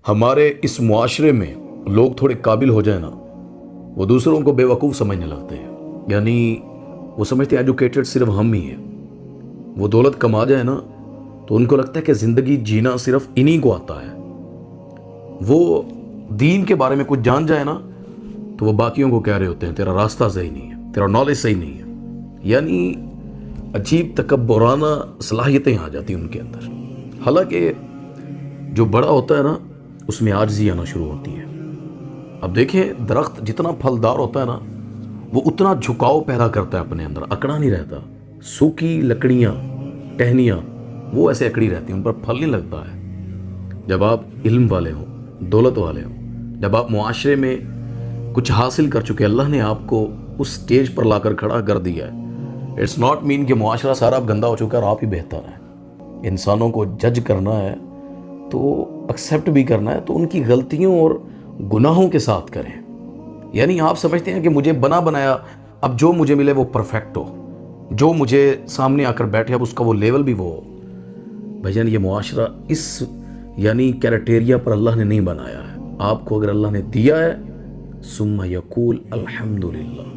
ہمارے اس معاشرے میں لوگ تھوڑے قابل ہو جائیں نا، وہ دوسروں کو بیوقوف سمجھنے لگتے ہیں. یعنی وہ سمجھتے ہیں ایجوکیٹڈ صرف ہم ہی ہیں. وہ دولت کما جائے نا تو ان کو لگتا ہے کہ زندگی جینا صرف انہی کو آتا ہے. وہ دین کے بارے میں کچھ جان جائے نا تو وہ باقیوں کو کہہ رہے ہوتے ہیں تیرا راستہ صحیح نہیں ہے، تیرا نالج صحیح نہیں ہے. یعنی عجیب تکبرانہ صلاحیتیں آ جاتی ہیں ان کے اندر. حالانکہ جو بڑا ہوتا ہے نا اس میں عاجزی آنا شروع ہوتی ہے. اب دیکھیں درخت جتنا پھلدار ہوتا ہے نا وہ اتنا جھکاؤ پیدا کرتا ہے اپنے اندر، اکڑا نہیں رہتا. سوکھی لکڑیاں ٹہنیاں وہ ایسے اکڑی رہتی ہیں، ان پر پھل نہیں لگتا ہے. جب آپ علم والے ہوں، دولت والے ہوں، جب آپ معاشرے میں کچھ حاصل کر چکے، اللہ نے آپ کو اس سٹیج پر لا کر کھڑا کر دیا ہے. اٹس ناٹ مین کہ معاشرہ سارا اب گندا ہو چکا ہے اور آپ ہی بہتر ہیں. انسانوں کو جج کرنا ہے تو ایکسیپٹ بھی کرنا ہے تو ان کی غلطیوں اور گناہوں کے ساتھ کریں. یعنی آپ سمجھتے ہیں کہ مجھے بنا بنایا اب جو مجھے ملے وہ پرفیکٹ ہو، جو مجھے سامنے آ کر بیٹھے اب اس کا وہ لیول بھی وہ ہو. بھائی جان یہ معاشرہ اس یعنی کیریٹیریا پر اللہ نے نہیں بنایا ہے. آپ کو اگر اللہ نے دیا ہے ثم یقول الحمدللہ،